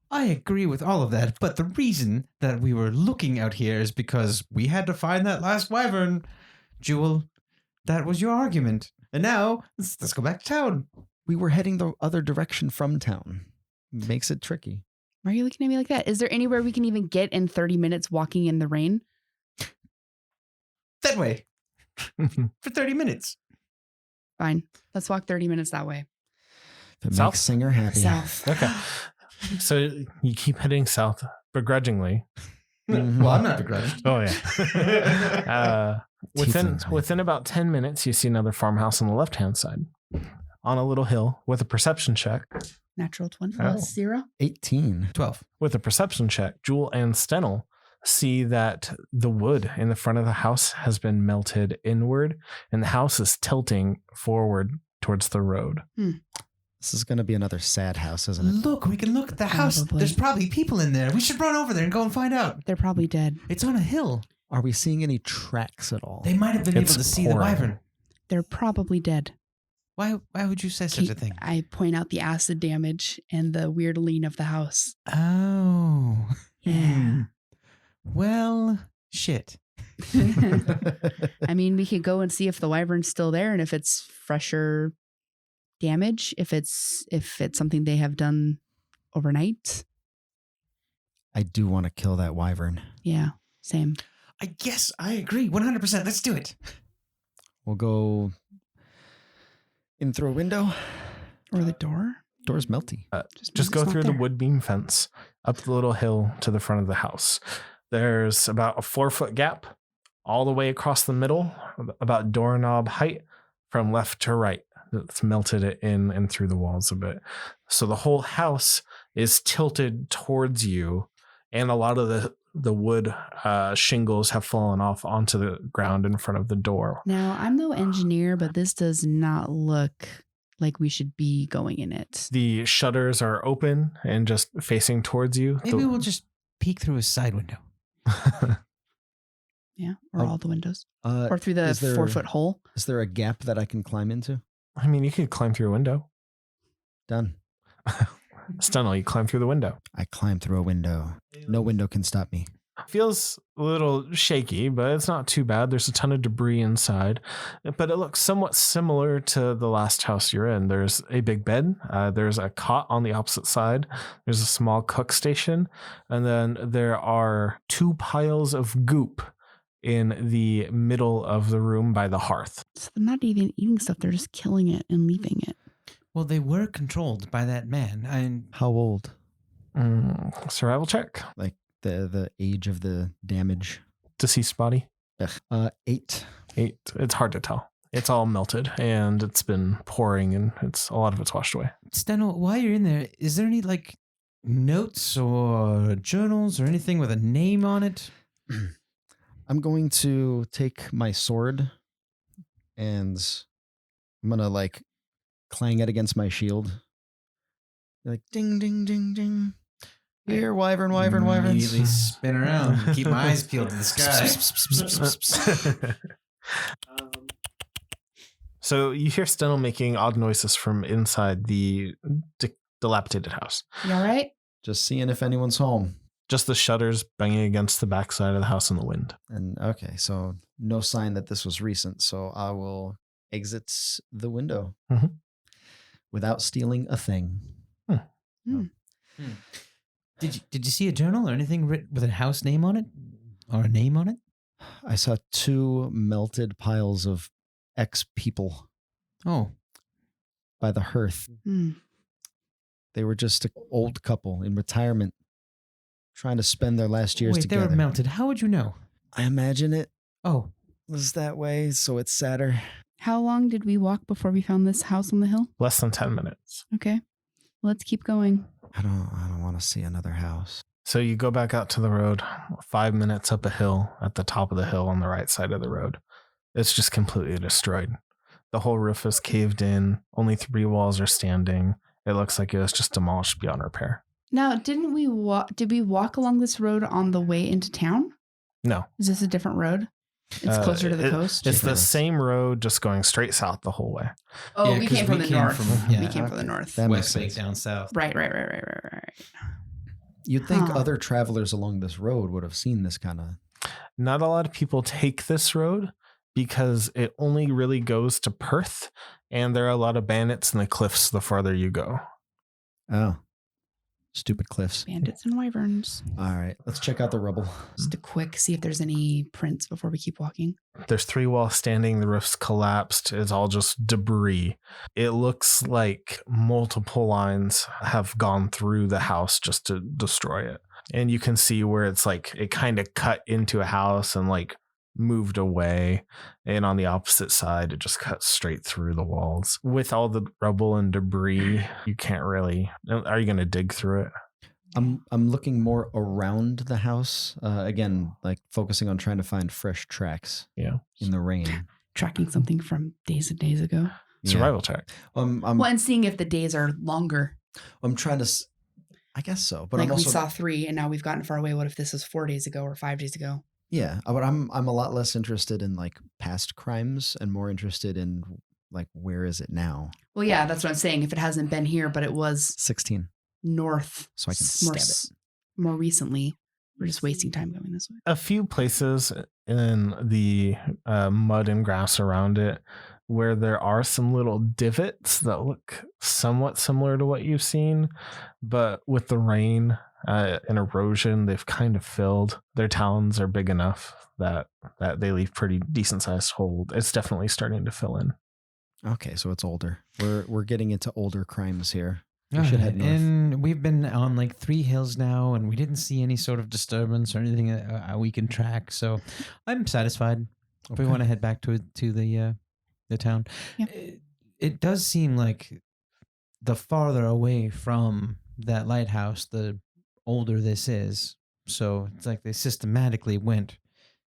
I agree with all of that, but the reason that we were looking out here is because we had to find that last wyvern. Jewel, that was your argument. And now, let's go back to town. We were heading the other direction from town. Makes it tricky. Why are you looking at me like that? Is there anywhere we can even get in 30 minutes walking in the rain? That way. For 30 minutes. Fine. Let's walk 30 minutes that way. If it South? makes Singer happy. South. Okay. So you keep heading south begrudgingly. Mhm. Well, I'm not begrudged. Oh yeah. Tieflings, man. Within about 10 minutes, you see another farmhouse on the left-hand side, on a little hill. With a perception check, Natural 20 Oh. plus 0. 18. 12. Jewel and Stennel see that the wood in the front of the house has been melted inward, and the house is tilting forward towards the road. This is going to be another sad house, isn't it? Look, we can look at the house. Probably. There's probably people in there. We should run over there and go and find out. They're probably dead. It's on a hill. Are we seeing any tracks at all? They might have been It's able to see the pouring. wyvern. They're probably dead. Why would you say such a thing? I point out the acid damage and the weird lean of the house. Oh. Yeah. Well, shit. I mean, we could go and see if the wyvern's still there and if it's fresher damage, if it's something they have done overnight. I do want to kill that wyvern. Yeah, same. I guess I agree 100%. Let's do it. We'll go in through a window. Or the door. Door's melty. Just means go it's not through the there. wood beam fence up the little hill to the front of the house. There's about a 4-foot gap all the way across the middle, about doorknob height from left to right. That's melted it in and through the walls a bit. So the whole house is tilted towards you, and a lot of the wood shingles have fallen off onto the ground in front of the door. Now, I'm no engineer, but this does not look like we should be going in it. The shutters are open and just facing towards you. Maybe The- we'll just peek through a side window. Yeah, or all the windows. Uh, Or through the is there- 4-foot hole. is there a gap that I can climb into? I mean, you could climb through a window. Done. Stennel, you climb through the window. I climb through a window. No window can stop me. Feels a little shaky, but it's not too bad. There's a ton of debris inside, but it looks somewhat similar to the last house you're in. There's a big bed. There's a cot on the opposite side. There's a small cook station. And then there are 2 piles of goop in the middle of the room by the hearth. So they're not even eating stuff. They're just killing it and leaving it. Well, they were controlled by that man. And How old? Survival check. Like the age of the damage? Deceased body. 8. 8. It's hard to tell. It's all melted and it's been pouring and a lot of it's washed away. Stennel, while you're in there, is there any like notes or journals or anything with a name on it? I'm going to take my sword and I'm going to like clang it against my shield. Like ding, ding, ding, ding. Here, wyvern, wyverns. Immediately spin around. Keep my eyes peeled to the sky. So you hear Stennel making odd noises from inside the dilapidated house. You all right? Just seeing if anyone's home. Just the shutters banging against the backside of the house in the wind. And okay, so no sign that this was recent. So I will exit the window without stealing a thing. Did you see a journal or anything written with a house name on it or a name on it? I saw 2 melted piles of ex-people Oh, by the hearth. Hmm. They were just an old couple in retirement trying to spend their last years wait, together. they were melted. How would you know? I imagine it Oh, was that way, so it's sadder. How long did we walk before we found this house on the hill? Less than 10 minutes. Okay. Let's keep going. I don't want to see another house. So you go back out to the road, 5 minutes up a hill at the top of the hill on the right side of the road. It's just completely destroyed. The whole roof is caved in. Only 3 walls are standing. It looks like it was just demolished beyond repair. Now, did we walk along this road on the way into town? No. Is this a different road? It's closer to the coast? It's the same road, just going straight south the whole way. Oh, Yeah, we 'cause came from we the came north. from- We yeah. came from the north. That makes Westlake sense. down south. Right. You'd think Huh. other travelers along this road would have seen this kind of... Not a lot of people take this road because it only really goes to Perth, and there are a lot of bandits in the cliffs the farther you go. Oh. Stupid cliffs. Bandits and wyverns. All right, let's check out the rubble. Just a quick, see if there's any prints before we keep walking. There's 3 walls standing. The roof's collapsed. It's all just debris. It looks like multiple lines have gone through the house just to destroy it. And you can see where it's like it kind of cut into a house and like moved away. And on the opposite side, it just cuts straight through the walls. With all the rubble and debris, you can't really... Are you going to dig through it? I'm looking more around the house. Again, like focusing on trying to find fresh tracks. Yeah. In the rain. Tracking something from days and days ago. Survival check. Well, and seeing if the days are longer. I'm trying to... I guess so. But like I'm also... we saw 3 and now we've gotten far away. What if this is 4 days ago or 5 days ago? Yeah, but I'm a lot less interested in like past crimes and more interested in like where is it now? Well, yeah, that's what I'm saying. If it hasn't been here, but it was 16. north, So I can more, stab it. more recently, we're just wasting time going this way. A few places in the mud and grass around it where there are some little divots that look somewhat similar to what you've seen, but with the rain and erosion, they've kind of filled. Their talons are big enough that they leave pretty decent sized hold. It's definitely starting to fill in. Okay, so it's older. We're getting into older crimes here. We should head north. And we've been on like 3 hills now, and we didn't see any sort of disturbance or anything we can track. So I'm satisfied. If we want to head back to the town, Yeah. It does seem like the farther away from that lighthouse, the older this is. So it's like they systematically went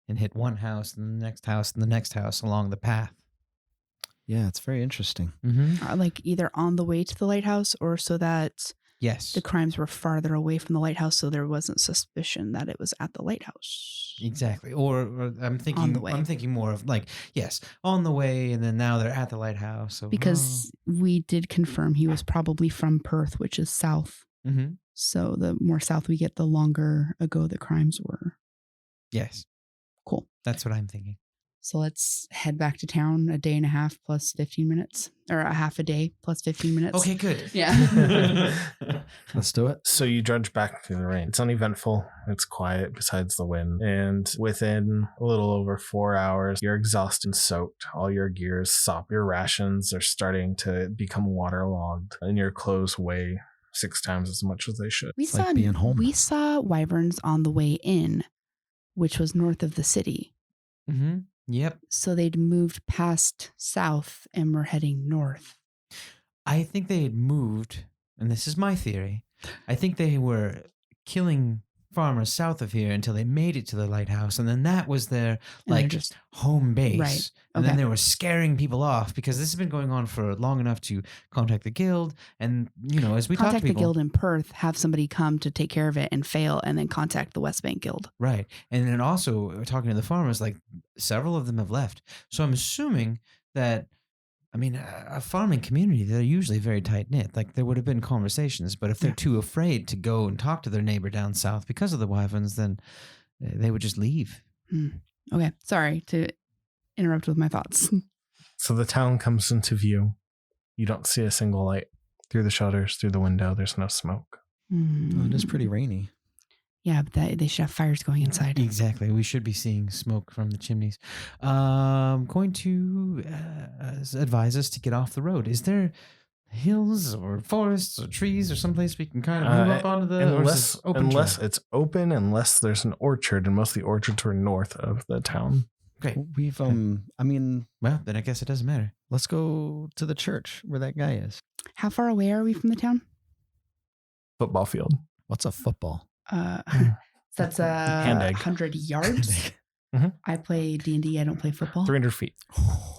and hit one house and the next house and the next house along the path. Yeah, it's very interesting. Mm-hmm. Like either on the way to the lighthouse or so that Yes. the crimes were farther away from the lighthouse so there wasn't suspicion that it was at the lighthouse. Exactly. Or I'm thinking On the way. I'm thinking more of like, yes, on the way, and then now they're at the lighthouse. So Because we did confirm he was probably from Perth, which is south. Mm-hmm. So the more south we get, the longer ago the crimes were. Yes. Cool. That's what I'm thinking. So let's head back to town. A day and a half plus 15 minutes, or a half a day plus 15 minutes. Okay, good. Yeah. Let's do it. So you trudge back through the rain. It's uneventful. It's quiet besides the wind. And within a little over 4 hours, you're exhausted and soaked. All your gear is sopped. Your rations are starting to become waterlogged, and your clothes weigh 6 times as much as they should. We It's like being home. We saw wyverns on the way in, which was north of the city. Mm-hmm. Yep. So they'd moved past south and were heading north. I think they had moved, and this is my theory. I think they were killing farmers south of here until they made it to the lighthouse, and then that was their And they're like just home base. Right. And then Okay. they were scaring people off because this has been going on for long enough to contact the guild, and as we talk to contact the people, guild in Perth, have somebody come to take care of it and fail, and then contact the West Bank Guild. right? And then also we're talking to the farmers, like several of them have left. So I'm assuming that. I mean, a farming community, they're usually very tight-knit. Like, there would have been conversations, but if they're too afraid to go and talk to their neighbor down south because of the wyverns, then they would just leave. Okay, sorry to interrupt with my thoughts. So the town comes into view. You don't see a single light through the shutters, through the window. There's no smoke. Oh, it is pretty rainy. Yeah, but they should have fires going inside. Exactly. We should be seeing smoke from the chimneys. Going to advise us to get off the road. Is there hills or forests or trees or someplace we can kind of move up onto the or is this open trail? It's open, unless there's an orchard, and most of the orchards were north of the town. Okay. We've Well, then I guess it doesn't matter. let's go to the church where that guy is. How far away are we from the town? Football field. What's a football? That's Hand egg. 100 yards. Mhm. I play D&D. I don't play football. 300 feet.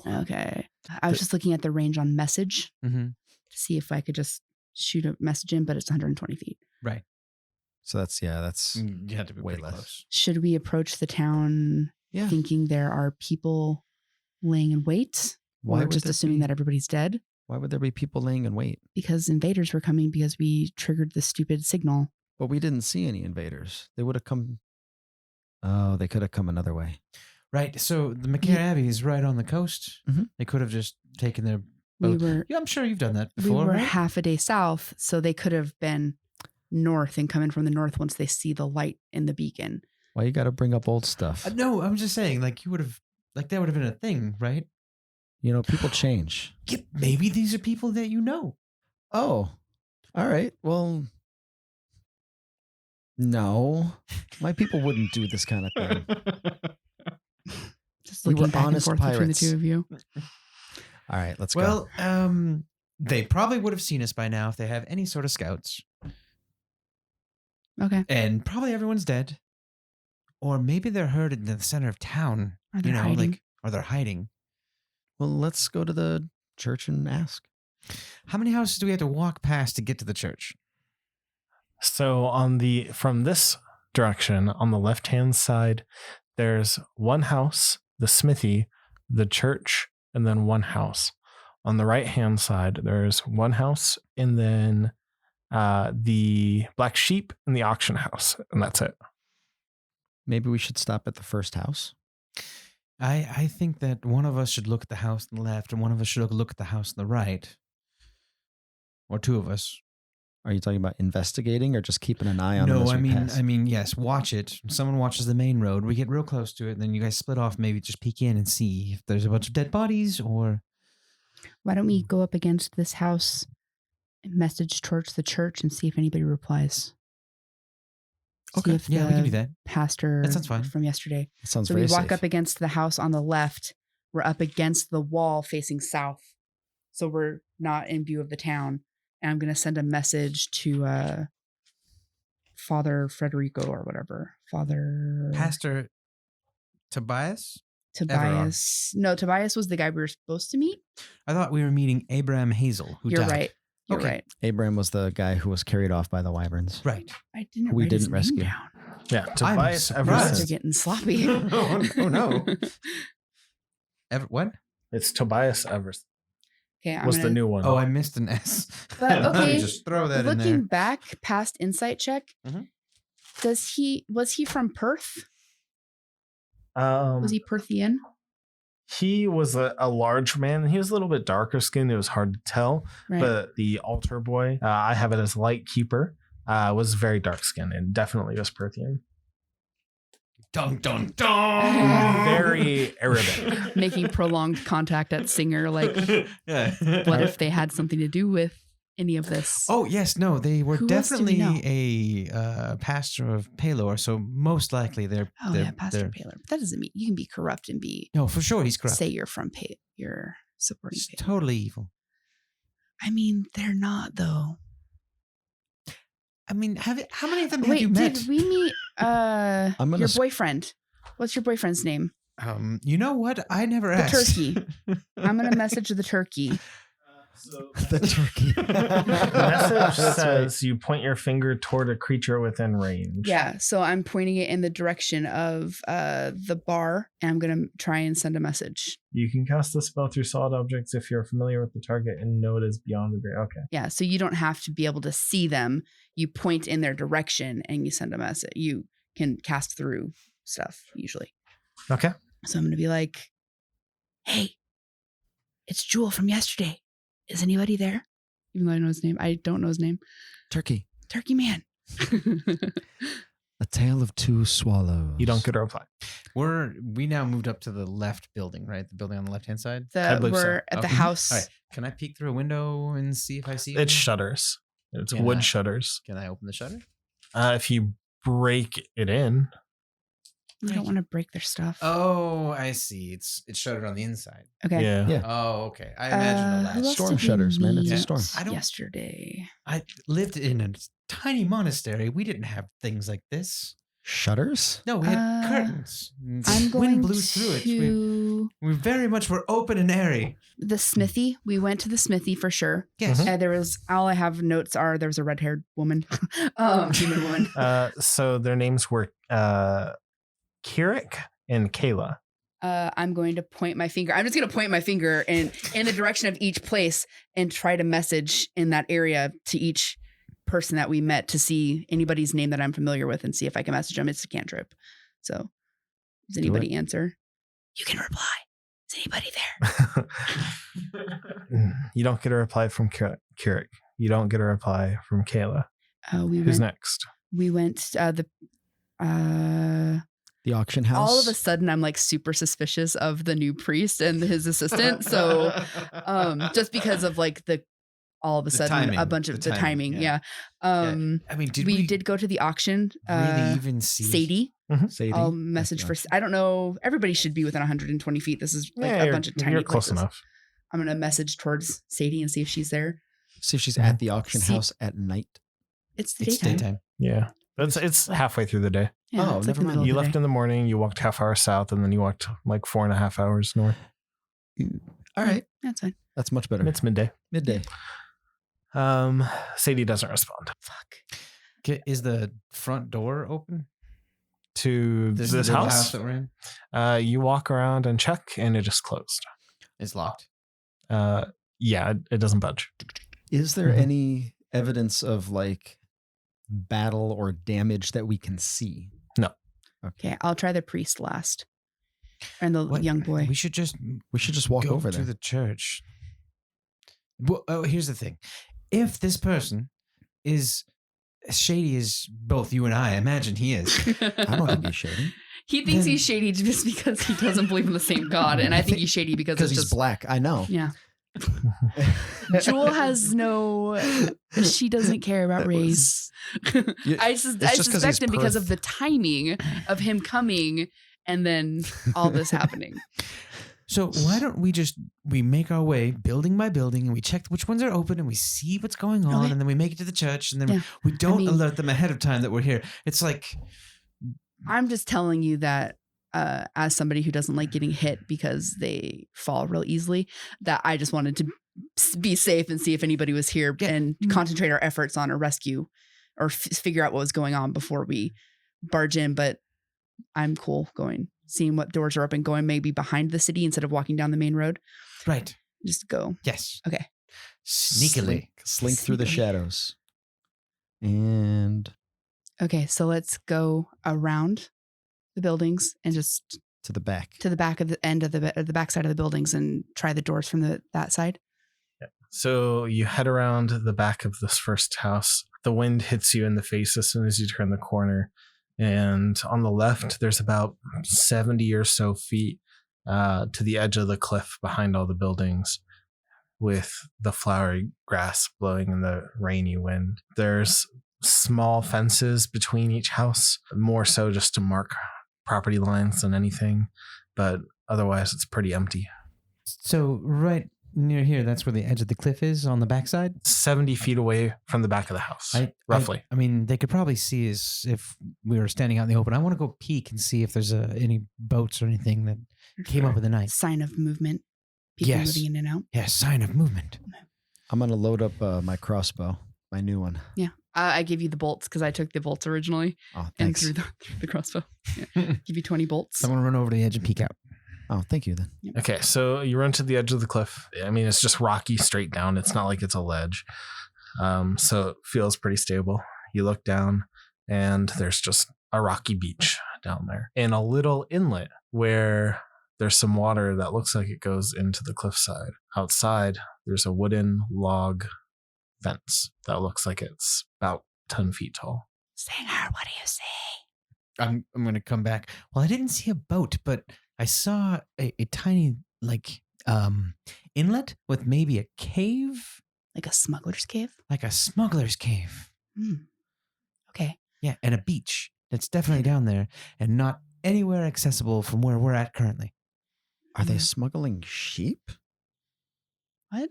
Okay. I was just looking at the range on message Mm-hmm. to see if I could just shoot a message in, but it's 120 feet. Right. So that's You have to be way pretty less. close. Should we approach the town Yeah. thinking there are people laying in wait? Why Or would just there assuming be- that everybody's dead? Why would there be people laying in wait? Because invaders were coming because we triggered the stupid signal. But we didn't see any invaders. They would have come. Oh, they could have come another way. Right. So the Machair Abbey is right on the coast. Mhm. They could have just taken their We boat. were Yeah, I'm sure you've done that we before. were right? half a day south, so they could have been north and come in from the north once they see the light in the beacon. Why you got to bring up old stuff? No, I'm just saying, like you would have, like that would have been a thing, right? People change. Yeah, maybe these are people that you know. Oh, all right. Well, no, my people wouldn't do this kind of thing. Just We looking were back and honest forth between the pirates. two of you. All right, let's go. Well, they probably would have seen us by now if they have any sort of scouts, Okay. and probably everyone's dead, or maybe they're herded in the center of town. Are they hiding? Or they're hiding. Well, let's go to the church and ask. How many houses do we have to walk past to get to the church? So from this direction, on the left-hand side, there's one house, the smithy, the church, and then one house. On the right-hand side, there's one house, and then the black sheep and the auction house, and that's it. Maybe we should stop at the first house. I think that one of us should look at the house on the left, and one of us should look at the house on the right, or two of us. Are you talking about investigating or just keeping an eye on them No, as we pass? I mean, yes. Watch it. Someone watches the main road. We get real close to it, and then you guys split off. Maybe just peek in and see if there's a bunch of dead bodies, or Why don't we go up against this house and message towards the church and see if anybody replies? See if yeah, we can the do that. pastor That sounds fine. from yesterday. That sounds So very we walk safe. up against the house on the left. We're up against the wall facing south. So we're not in view of the town. And I'm going to send a message to Father Frederico or whatever. Father Pastor Tobias. Tobias. No, Tobias was the guy we were supposed to meet. I thought we were meeting Abraham Hazel, who You're died. right. You're Okay. right. Abraham was the guy who was carried off by the wyverns. Right. I didn't We write his didn't name rescue. down. Yeah, Tobias surprised. They're Everson. getting sloppy. Oh, no. What? It's Tobias Everson. Okay, I'm Was the gonna, new one? Oh, I missed an S. But, okay, Just throw that in looking there. back past insight check. Mhm. Was he from Perth? Um, Was he Perthian? He was a large man. He was a little bit darker skinned. It was hard to tell. Right. But the altar boy, I have it as Lightkeeper, was very dark skinned and definitely was Perthian. Dun dun dun. Very Arabic. Making prolonged contact at Singer. Like, Yeah. what if they had something to do with any of this? Oh yes, no, they were Who else do we definitely a pastor of Palor, so most likely they're. Oh, they're yeah, Pastor Paler. But that doesn't mean you can be corrupt and be No, for sure he's corrupt. say you're from you're supporting He's Paler. totally evil. I mean, they're not though. I mean, how many of them have Wait, you met? did we meet I'm gonna your s- boyfriend? What's your boyfriend's name? You know what? I never The asked. turkey. I'm gonna message the turkey. The turkey. The message That's right. says you point your finger toward a creature within range. Yeah, so I'm pointing it in the direction of the bar, and I'm gonna try and send a message. You can cast the spell through solid objects if you're familiar with the target and know it is beyond the barrier. Okay. Yeah, so you don't have to be able to see them. You point in their direction and you send a message. You can cast through stuff usually. Okay. So I'm gonna be like, "Hey, it's Jewel from yesterday. Is anybody there?" Even though I know his name, I don't know his name. Turkey. Turkey Man. A tale of two swallows. You don't get a reply. We now moved up to the left building, right? The building on the left hand side. I believe so. We're at the Okay. house. All right. Can I peek through a window and see if I see? It's anything? shutters. It's Yeah. wood shutters. Can I open the shutter? If you break it in, We don't want to break their stuff. Oh, I see. It's shuttered on the inside. Okay. yeah. Yeah. Oh, okay. I imagine a Who latch. else Storm did we shutters, man. It's a meet storm. I don't- Yesterday. I lived in a tiny monastery. We didn't have things like this. Shutters? No, we had Uh, curtains. I'm going Wind blew through it. We very much were open and airy. the smithy. We went to the smithy for sure. Yes. Mhm. There was all I have notes are there was a red haired woman, human woman. So their names were Kirik and Kayla. I'm going to point my finger. I'm just going to point my finger in the direction of each place and try to message in that area to each person that we met to see anybody's name that I'm familiar with and see if I can message them. It's a cantrip. So does anybody answer? You can reply. Is anybody there? You don't get a reply from Kirik. You don't get a reply from Kayla. We Who's went, next? we went The auction house? all of a sudden I'm like super suspicious of the new priest and his assistant. So just because of like all of a The sudden timing. a bunch of The the timing, timing. yeah. Yeah. I mean, We did go to the auction. really even see Sadie. Sadie? I'll message for. I don't know. Everybody should be within 120 feet. This is like a bunch of tiny You're close places. enough. I'm gonna message towards Sadie and see if she's there. See if she's at the auction See- house at night. It's It's daytime. daytime. Yeah. It's halfway through the day. Yeah, Oh, it's never the mind. middle of You the left day. in the morning, you walked half hour south, and then you walked like 4.5 hours north. All right. That's fine. That's much better. It's midday. Midday. Sadie doesn't respond Fuck. Is the front door open? to This this little house. that we're in? You walk around and check, and it is closed. It's locked. Yeah, it doesn't budge. Is there Mhm. any evidence of like battle or damage that we can see? Okay, I'll try the priest last, and the What? young boy. We should just walk go over to there. the church. Well, here's the thing: if this person is as shady as both you and I imagine he is, I don't think he's shady. He thinks Then- he's shady just because he doesn't believe in the same God, and I think he's shady because Because it's he's just black. I know. yeah. Jewel has no. She doesn't care about That race. You- I just 'cause suspect he's him because of Perth. the timing of him coming and then all this happening. so why don't we make our way building by building and we check which ones are open and we see what's going on Okay. and then we make it to the church and then Yeah. we don't mean- alert them ahead of time that we're here. It's like I'm just telling you that as somebody who doesn't like getting hit because they fall real easily, that I just wanted to be safe and see if anybody was here Yeah. and concentrate our efforts on a rescue or figure out what was going on before we barge in. But I'm cool seeing what doors are open, going maybe behind the city instead of walking down the main road. right. Just go. Yes. Okay. Sneakily. Slink through the Sneakily. shadows. And Okay, so let's go around the buildings and just To the back. to the back of the end of the back side of the buildings and try the doors from that side? So you head around the back of this first house. The wind hits you in the face as soon as you turn the corner. And on the left, there's about 70 or so feet to the edge of the cliff behind all the buildings, with the flowery grass blowing in the rainy wind. There's small fences between each house, more so just to mark property lines than anything. But otherwise, it's pretty empty. So right near here, that's where the edge of the cliff is on the backside. 70 feet away from the back of the house, roughly. I mean, they could probably see us if we were standing out in the open. I want to go peek and see if there's any boats or anything that came up in the night. Sign of movement. People Yes. moving in and out. Yeah, sign of movement. I'm going to load up my crossbow, my new one. Yeah. I gave you the bolts because I took the bolts originally Oh, and thanks. threw the crossbow. Yeah. Give you 20 bolts. I'm going to run over to the edge and peek out. Oh, thank you then. Okay, so you run to the edge of the cliff. I mean, it's just rocky straight down. It's not like it's a ledge. So it feels pretty stable. You look down, and there's just a rocky beach down there and a little inlet where there's some water that looks like it goes into the cliffside. Outside, there's a wooden log fence that looks like it's about 10 feet tall. Singer, what do you say? I'm going to come back. Well, I didn't see a boat, but I saw a tiny inlet with maybe a cave, Like a smuggler's cave? like a smuggler's cave. Okay. Yeah, and a beach that's definitely down there and not anywhere accessible from where we're at currently. Are they Mm. smuggling sheep? What?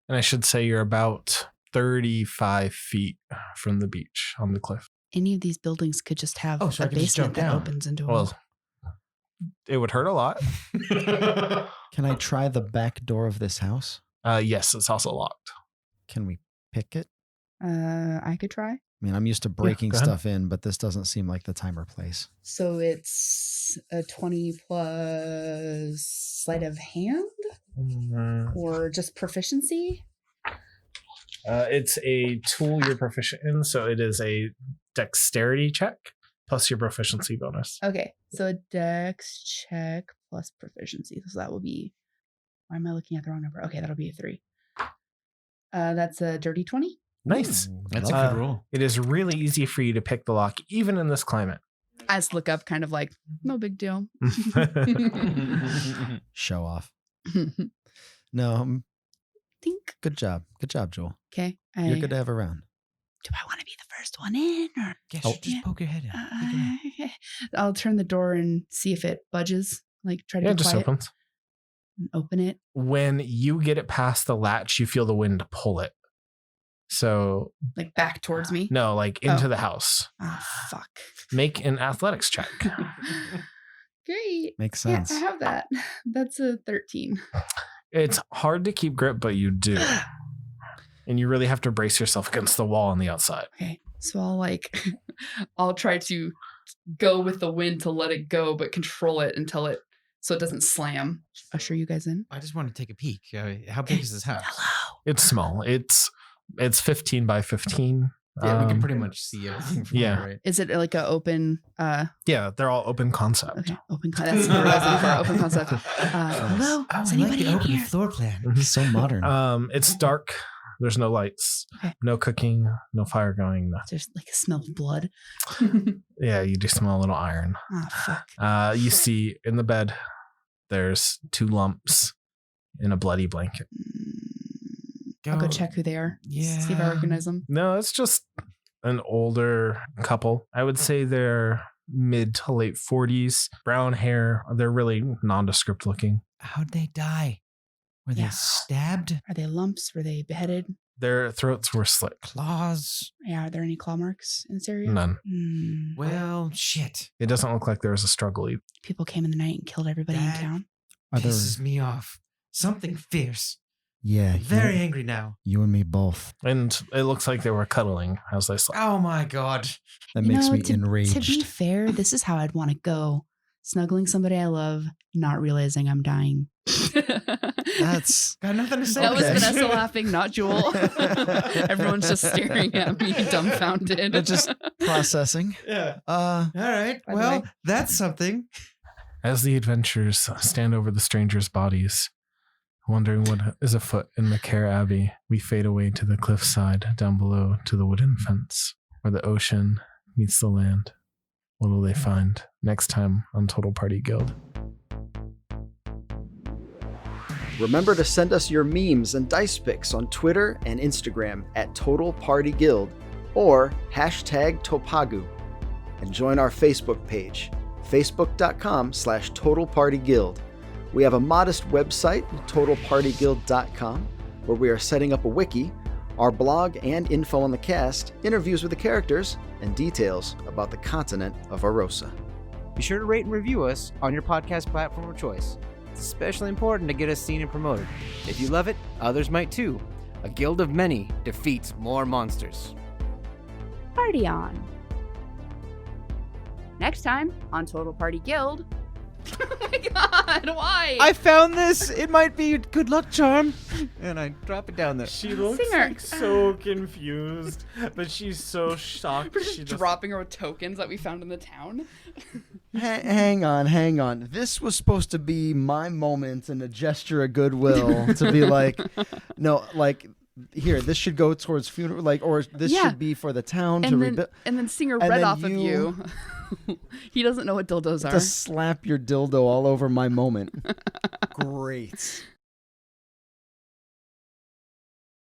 And I should say you're about 35 feet from the beach on the cliff. Any of these buildings could just have Oh, so I a could just basement jump that down. opens into a Well, it would hurt a lot. Can I try the back door of this house? Yes, it's also locked. Can we pick it? I could try. I mean, I'm used to breaking go ahead. stuff in, but this doesn't seem like the time or place. So it's a 20 plus sleight of hand or just proficiency? It's a tool you're proficient in, so it is a dexterity check plus your proficiency bonus. Okay. So a dex check plus proficiency. So that will be, why am I looking at the wrong number? Okay, that'll be a 3. That's a dirty 20. Nice. That's a Uh, good roll. It is really easy for you to pick the lock, even in this climate. I just look up kind of like, no big deal. Show off. No, Think. good job. Good job, Joel. Okay. You're good to have around. Do I want to be the first one in or? Yes, Oh. just poke your head in. Peek around. Okay. I'll turn the door and see if it budges. Like try to Yeah, be it just quiet opens. and open it. When you get it past the latch, you feel the wind pull it. So, Like back towards me. no, like into Oh. the house. Ah, fuck. Make an athletics check. Great. Makes Yeah, sense. I have that. That's a 13. It's hard to keep grip, but you do. And you really have to brace yourself against the wall on the outside. Okay. So I'll I'll try to go with the wind to let it go, but control it until so it doesn't slam. Usher you guys in. I just want to take a peek. How big is this house? Hello. It's small. It's 15 by 15. Yeah, we can pretty much see everything from yeah. here, right? Is it like an open, Yeah, they're all open concept. okay, that's what I was looking for, open concept. Hello? Oh, Is I like anybody the in open here? floor plan. So modern. It's dark. There's no lights, Okay. no cooking, no fire going. Nothing. There's like a smell of blood. Yeah, you do smell a little iron. Fuck. You see in the bed, there's 2 lumps in a bloody blanket. I'll go check who they are. Yeah. See if I recognize them. No, it's just an older couple. I would say they're mid to late 40s, brown hair. They're really nondescript looking. How'd they die? Were they Yeah. stabbed? Are they lumps? Were they beheaded? Their throats were slit. Claws? Yeah. Are there any claw marks in this area? None. Well, shit. It doesn't look like there was a struggle. People came in the night and killed everybody That- in town. Are there? Pisses me off. Something fierce. Yeah. Very angry now. You and me both. And it looks like they were cuddling as they slept. Oh my god. That You makes know, me to enraged. be fair, this is how I'd want to go. Snuggling somebody I love, not realizing I'm dying. That's Got nothing to say. That was Okay. Vanessa laughing, not Jewel. Everyone's just staring at me, dumbfounded. just processing. Yeah. Uh, All right. By the Well, way- that's something. As the adventurers stand over the strangers' bodies, wondering what is afoot in Machair Abbey, we fade away to the cliffside down below to the wooden fence, where the ocean meets the land. What will they find next time on Total Party Guild? Remember to send us your memes and dice pics on Twitter and Instagram at Total Party Guild or #Topagu. And join our Facebook page, facebook.com/TotalPartyGuild. We have a modest website, TotalPartyGuild.com, where we are setting up a wiki, our blog and info on the cast, interviews with the characters, and details about the continent of Arosa. Be sure to rate and review us on your podcast platform of choice. It's especially important to get us seen and promoted. If you love it, others might too. A guild of many defeats more monsters. Party on. Next time on Total Party Guild. Oh my god, why? I found this. It might be a good luck charm. And I drop it down there. She looks Singer. like so confused, but she's so shocked. We're She just just dropping her with tokens that we found in the town. Hang on. This was supposed to be my moment and a gesture of goodwill to be like, no, like, here, this should go towards funeral, like, or this Yeah. should be for the town to And rebuild. then Singer and read then off of you. He doesn't know what dildos are. To slap your dildo all over my moment. Great.